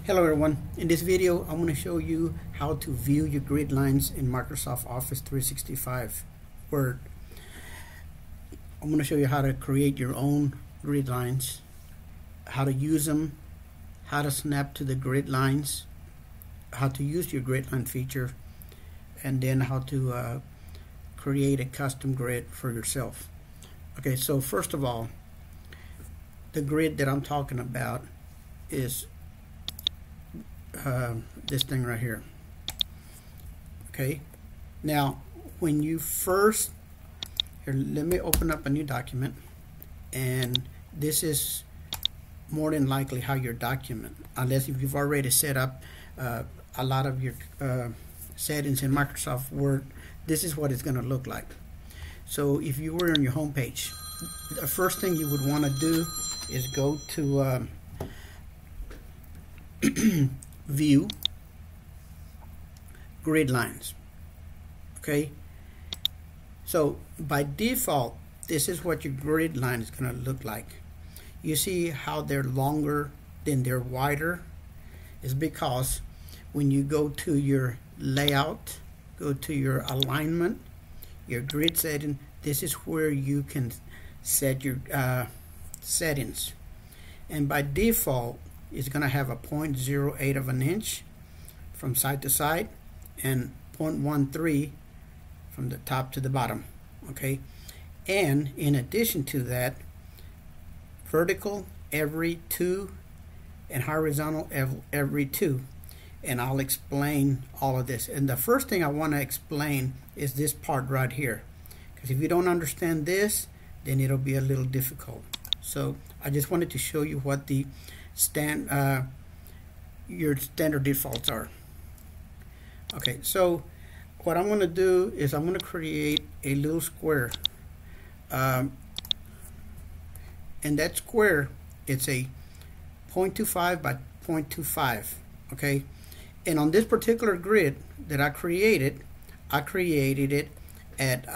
Hello everyone. In this video I'm going to show you how to view your grid lines in Microsoft Office 365 Word. I'm going to show you how to create your own grid lines, how to use them, how to snap to the grid lines, how to use your grid line feature, and then how to create a custom grid for yourself. Okay, so first of all, the grid that I'm talking about is this thing right here. Okay, now when you first let me open up a new document, and this is more than likely how your document, unless if you've already set up a lot of your settings in Microsoft Word, this is what it's going to look like. So if you were on your home page, the first thing you would want to do is go to View, Grid Lines. Okay, so by default this is what your grid line is going to look like. You see how they're longer than they're wider? Is because when you go to your layout, go to your alignment, your grid setting, this is where you can set your settings, and by default it's going to have a 0.08 of an inch from side to side and 0.13 from the top to the bottom. Okay, and in addition to that, vertical every 2 and horizontal every 2, and I'll explain all of this. And the first thing I want to explain is this part right here, because if you don't understand this, then it'll be a little difficult. So I just wanted to show you what the your standard defaults are. Okay, so what I'm going to do is I'm going to create a little square, and that square, it's a 0.25 by 0.25. okay, and on this particular grid that I created it at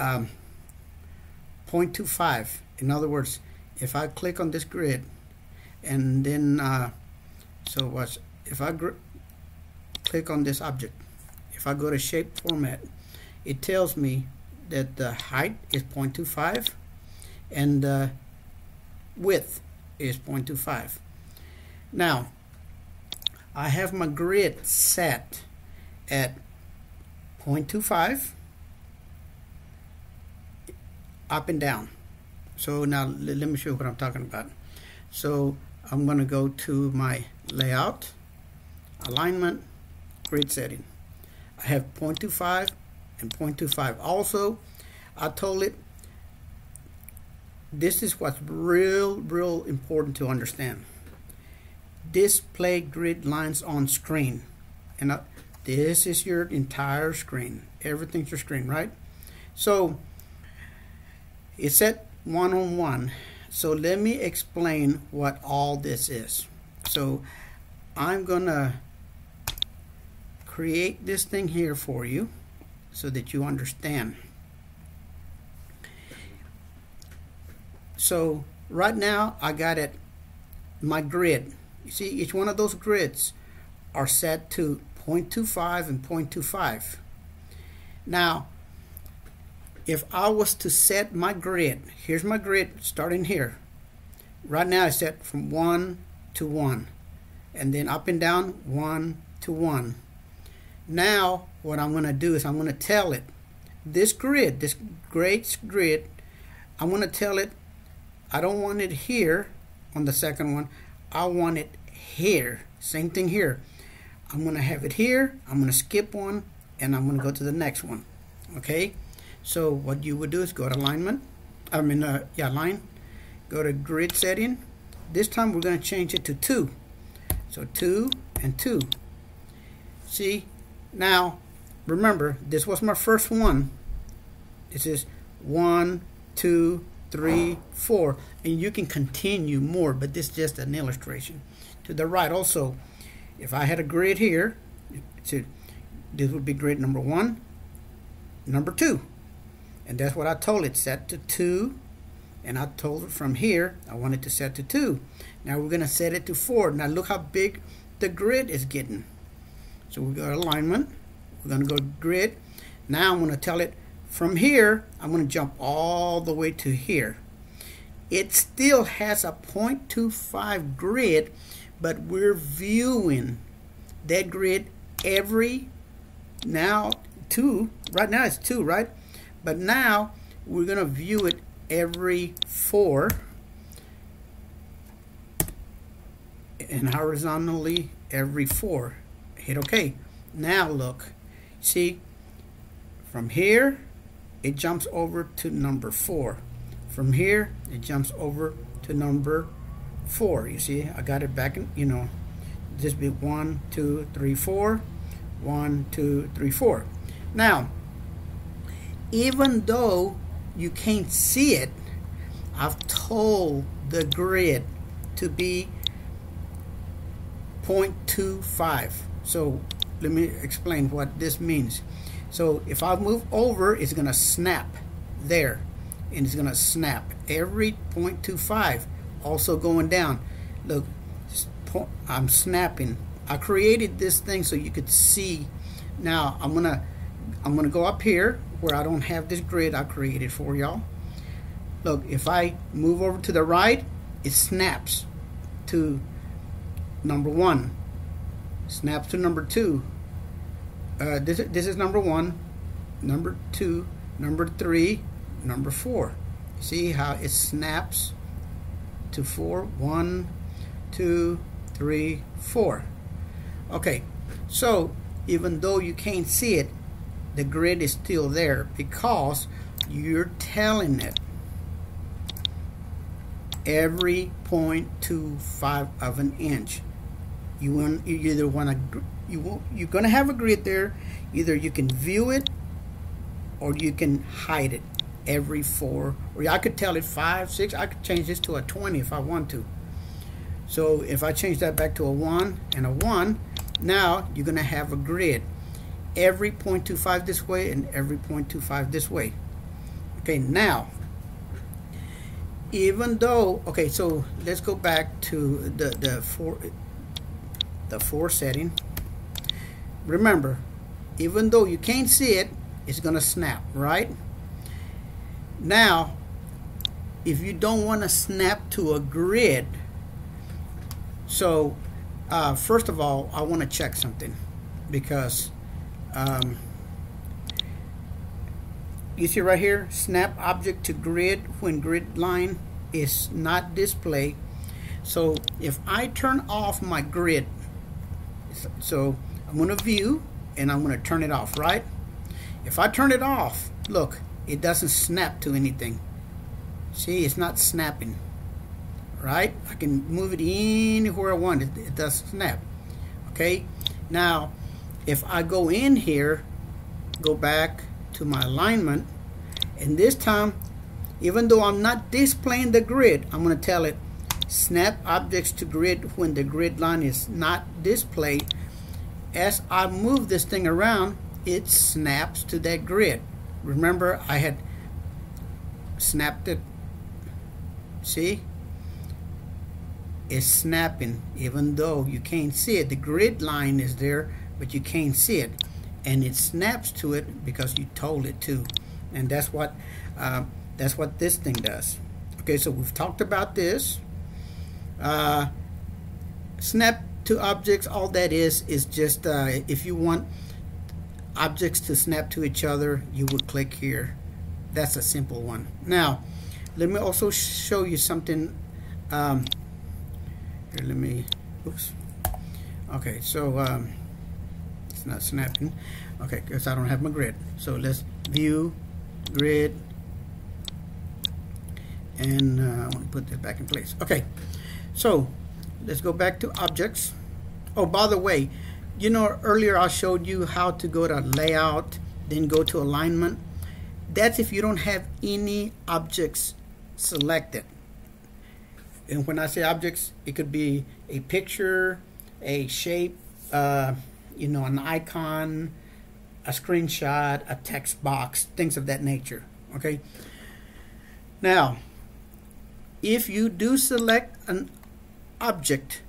0.25. in other words, if I click on this grid and then if I click on this object, if I go to shape format, it tells me that the height is 0.25 and the width is 0.25. Now I have my grid set at 0.25 up and down. So now let me show you what I'm talking about. So I'm going to go to my layout, alignment, grid setting. I have 0.25 and 0.25. Also, I told it, this is what's real important to understand. Display grid lines on screen, and this is your entire screen. Everything's your screen, right? So it's set 1-on-1. So let me explain what all this is. So I'm gonna create this thing here for you so that you understand. So right now I got it, my grid. You see, each one of those grids are set to 0.25 and 0.25. Now if I was to set my grid, here's my grid starting here. Right now it's set from 1 to 1, and then up and down 1 to 1. Now what I'm going to do is I'm going to tell it, this grid, this great grid, I'm going to tell it I don't want it here on the second one, I want it here. Same thing here. I'm going to have it here, I'm going to skip one, and I'm going to go to the next one. Okay, so what you would do is go to alignment, line, go to grid setting. This time we're going to change it to 2. So 2 and 2. See, now remember, this was my first one. This is 1, 2, 3, 4, and you can continue more, but this is just an illustration. To the right also, if I had a grid here, this would be grid number 1, number 2. And that's what I told it, set to 2, and I told it from here I wanted to set to 2. Now we're going to set it to 4. Now look how big the grid is getting. So we got alignment. We're going to go grid. Now I'm going to tell it from here, I'm going to jump all the way to here. It still has a 0.25 grid, but we're viewing that grid every now two. Right now it's 2, right? But now we're going to view it every 4 and horizontally every 4. Hit OK. Now look, see, from here it jumps over to number 4. From here it jumps over to number 4. You see, I got it back in, you know, just be 1 2 3 4, 1 2 3 4. Now, even though you can't see it, I've told the grid to be 0.25. So let me explain what this means. So if I move over, it's going to snap there, and it's going to snap every 0.25. Also going down. Look, I'm snapping. I created this thing so you could see. Now I'm gonna go up here where I don't have this grid I created for y'all. Look, if I move over to the right, it snaps to number 1. Snaps to number 2. This is number 1, number 2, number 3, number 4. See how it snaps to 4? 1, 2, 3, 4. Okay, so even though you can't see it, the grid is still there because you're telling it every 0.25 of an inch. You're gonna have a grid there. Either you can view it or you can hide it every 4, or I could tell it 5, 6. I could change this to a 20 if I want to. So if I change that back to a 1 and a 1, now you're gonna have a grid every 0.25 this way and every 0.25 this way. Okay, now even though, okay, so let's go back to the 4 setting. Remember, even though you can't see it, it's gonna snap, right? Now if you don't want to snap to a grid, so first of all I want to check something, because you see right here, snap object to grid when grid line is not displayed. So if I turn off my grid, so I'm going to view and I'm going to turn it off, right? If I turn it off, look, it doesn't snap to anything. See, it's not snapping, right? I can move it anywhere I want. It doesn't snap. Okay, now if I go in here, go back to my alignment, and this time, even though I'm not displaying the grid, I'm going to tell it snap objects to grid when the grid line is not displayed. As I move this thing around, it snaps to that grid. Remember, I had snapped it. See, it's snapping even though you can't see it. The grid line is there, but you can't see it, and it snaps to it because you told it to. And that's what this thing does. Okay, so we've talked about this. Snap to objects, all that is just if you want objects to snap to each other, you would click here. That's a simple one. Now let me also show you something. Here, let me, oops. Okay, so it's not snapping. Okay, because I don't have my grid. So let's view grid, and I want to put this back in place. Okay, so let's go back to objects. Oh, by the way, you know, earlier I showed you how to go to layout, then go to alignment. That's if you don't have any objects selected. And when I say objects, it could be a picture, a shape, you know, an icon, a screenshot, a text box, things of that nature. Okay. Now, if you do select an object,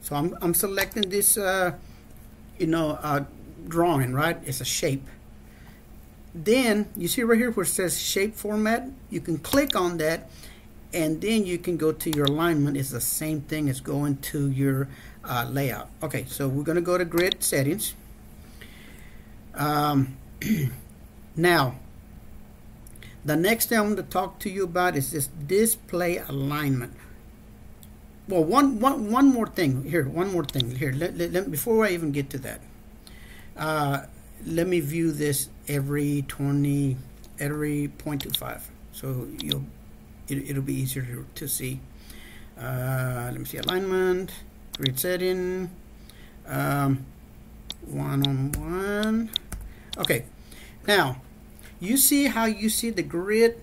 So I'm selecting this, drawing, right? It's a shape. Then you see right here where it says shape format. You can click on that, and then you can go to your alignment. It's the same thing as going to your layout. Okay, so we're going to go to grid settings. Now, the next thing I'm going to talk to you about is this display alignment. Well, one more thing here. One more thing here. Before I even get to that, let me view this every 0.25. So it'll be easier to see. Let me see alignment, grid setting, one-on-one. Okay, now you see how you see the grid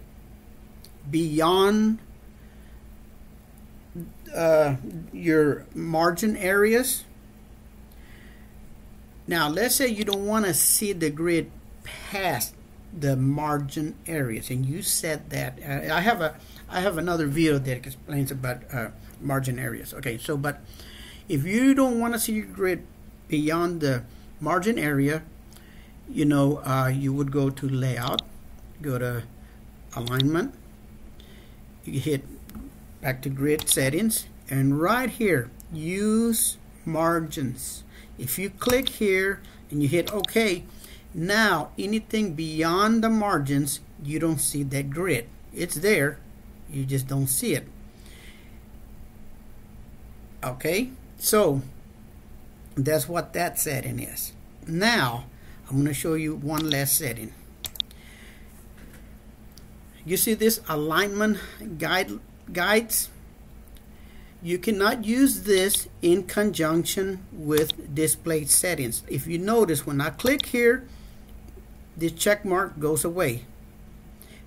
beyond your margin areas. Now let's say you don't want to see the grid past the margin areas, and you said that I have another video that explains about margin areas. Okay, so but if you don't want to see your grid beyond the margin area, you would go to layout, go to alignment, you hit back to grid settings, and right here use margins. If you click here and you hit OK, now anything beyond the margins, you don't see that grid. It's there, you just don't see it. Okay, so that's what that setting is. Now I'm going to show you one last setting. You see this alignment guides? You cannot use this in conjunction with display settings. If you notice, when I click here, the check mark goes away.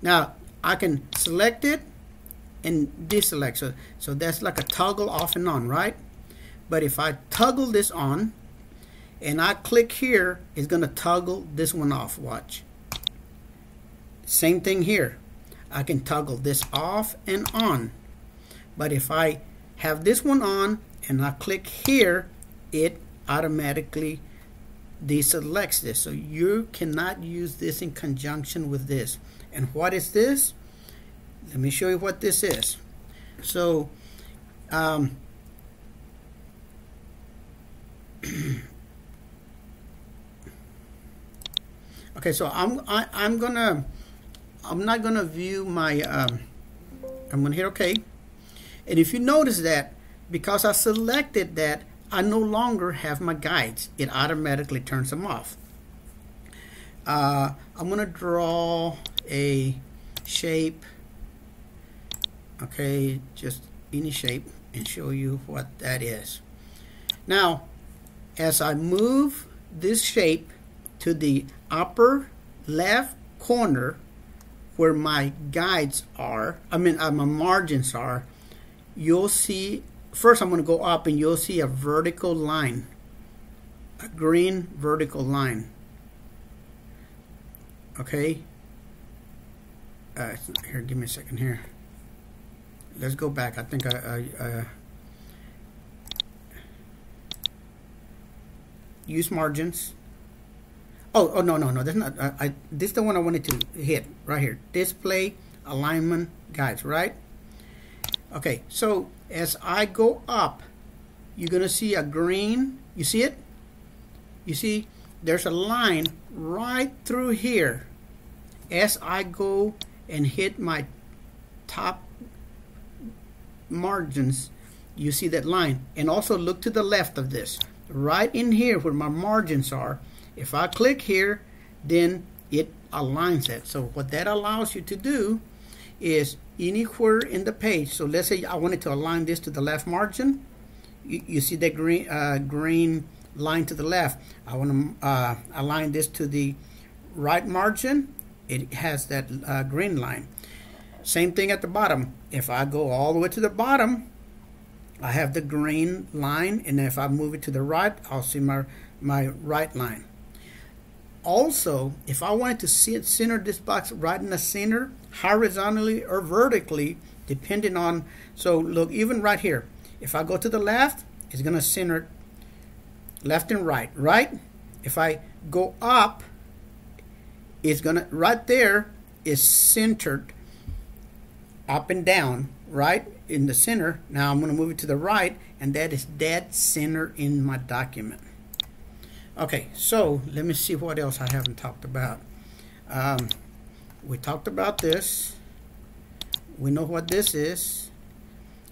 Now I can select it and deselect, so that's like a toggle off and on, right? But if I toggle this on and I click here, it's going to toggle this one off. Watch. Same thing here. I can toggle this off and on. But if I have this one on and I click here, it automatically deselects this. So you cannot use this in conjunction with this. And what is this? Let me show you what this is. So okay, so I'm not gonna view my I'm gonna hit OK. And if you notice that, because I selected that, I no longer have my guides. It automatically turns them off. I'm gonna draw a shape, okay, just any shape, and show you what that is. Now as I move this shape to the upper left corner where my guides are, my margins are, you'll see, first I'm going to go up and you'll see a vertical line, a green vertical line. Okay, here, give me a second here. Let's go back. I think I use margins. Oh no, that's not. This is the one I wanted to hit right here. Display alignment guides, right? Okay, so as I go up, you're gonna see a green. You see it? You see there's a line right through here. As I go and hit my top margins, you see that line. And also look to the left of this. Right in here where my margins are, if I click here, then it aligns it. So what that allows you to do is anywhere in the page. So let's say I wanted to align this to the left margin. You see that green line to the left. I want to align this to the right margin. It has that green line. Same thing at the bottom. If I go all the way to the bottom, I have the green line, and if I move it to the right, I'll see my right line. Also, if I wanted to center this box right in the center, horizontally or vertically, depending on, so look, even right here, if I go to the left, it's going to center left and right, right? If I go up, it's going to, right there is centered up and down, right? In the center. Now I'm going to move it to the right, and that is dead center in my document. Okay, so let me see what else I haven't talked about. We talked about this. We know what this is.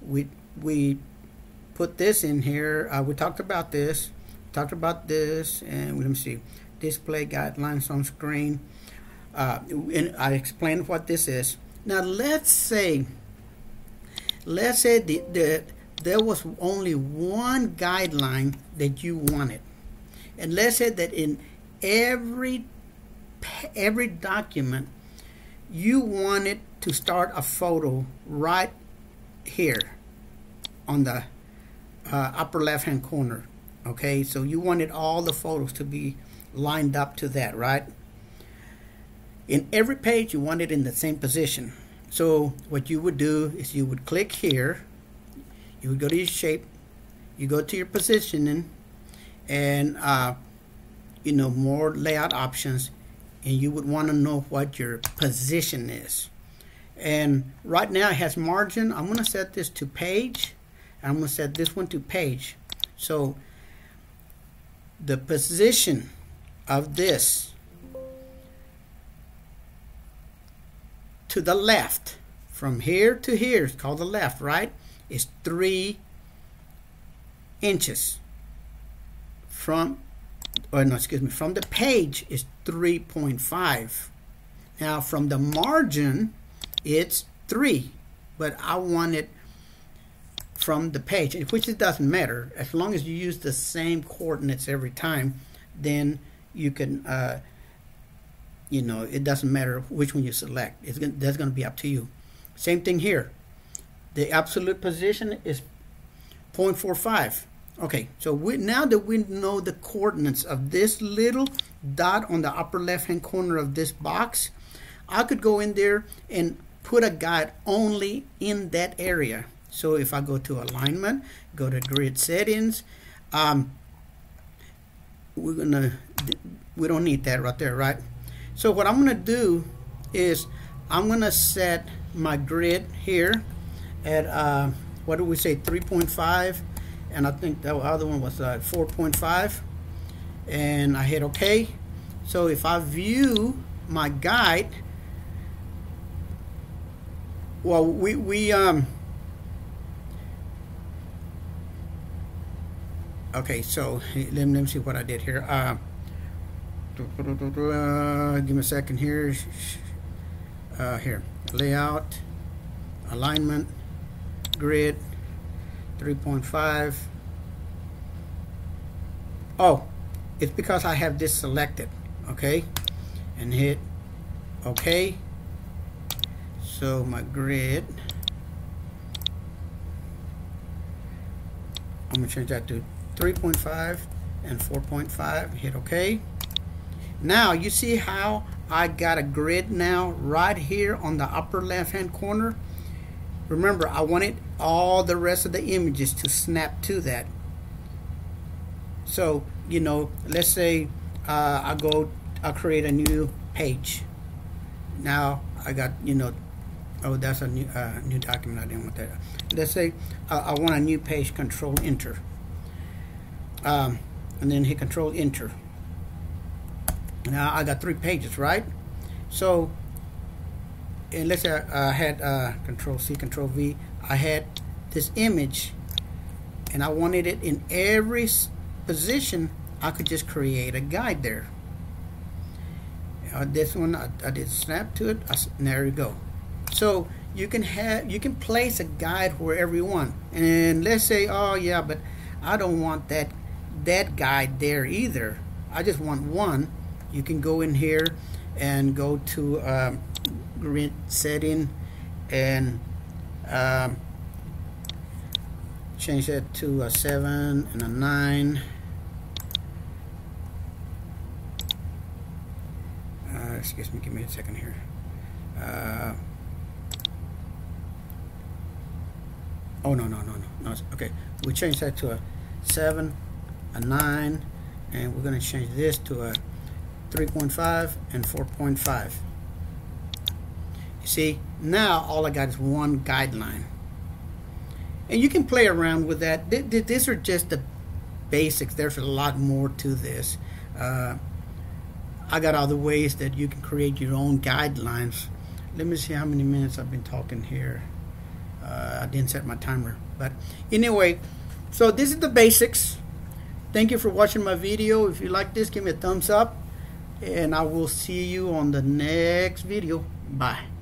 We put this in here. We talked about this. Talked about this, and let me see. Display guidelines on screen. And I explained what this is. Now let's say there was only one guideline that you wanted, and let's say that in every document you wanted to start a photo right here on the upper left hand corner. Okay, so you wanted all the photos to be lined up to that, right? In every page you want it in the same position. So what you would do is you would click here, you would go to your shape, you go to your positioning, and you know, more layout options, and you would want to know what your position is. And right now it has margin. I'm going to set this to page, and I'm going to set this one to page. So the position of this to the left, from here to here, it's called the left, right, is 3 inches. From the page is 3.5. Now from the margin it's 3, but I want it from the page, which it doesn't matter as long as you use the same coordinates every time. Then you can you know, it doesn't matter which one you select. That's going to be up to you. Same thing here. The absolute position is 0.45. Okay, so now that we know the coordinates of this little dot on the upper left hand corner of this box, I could go in there and put a guide only in that area. So if I go to alignment, go to grid settings, we don't need that right there, right? So what I'm going to do is I'm going to set my grid here at what do we say, 3.5, and I think the other one was 4.5, and I hit OK. So if I view my guide, well, okay, so let me see what I did here. Give me a second here. Here, layout, alignment, grid, 3.5. Oh, it's because I have this selected. Okay, and hit OK. So my grid, I'm gonna change that to 3.5 and 4.5. Hit OK. Now you see how I got a grid now right here on the upper left hand corner. Remember, I wanted all the rest of the images to snap to that. So, you know, let's say I create a new page. Now I got, you know, oh, that's a new document. I didn't want that. Let's say I want a new page. Control Enter, and then hit Control Enter. Now I got 3 pages, right? So, and let's say I had Control C, Control V. I had this image, and I wanted it in every position. I could just create a guide there. This one I did snap to it. There you go. So you can place a guide wherever you want. And let's say, oh yeah, but I don't want that guide there either. I just want one. You can go in here and go to grid setting and change that to a 7 and a 9. Excuse me, give me a second here. Oh no, okay. We change that to a 7, a 9, and we're going to change this to a 3.5 and 4.5. You see, now all I got is one guideline. And you can play around with that. These are just the basics. There's a lot more to this. I got other ways that you can create your own guidelines. Let me see how many minutes I've been talking here. I didn't set my timer. But anyway, so this is the basics. Thank you for watching my video. If you like this, give me a thumbs up. And I will see you on the next video. Bye.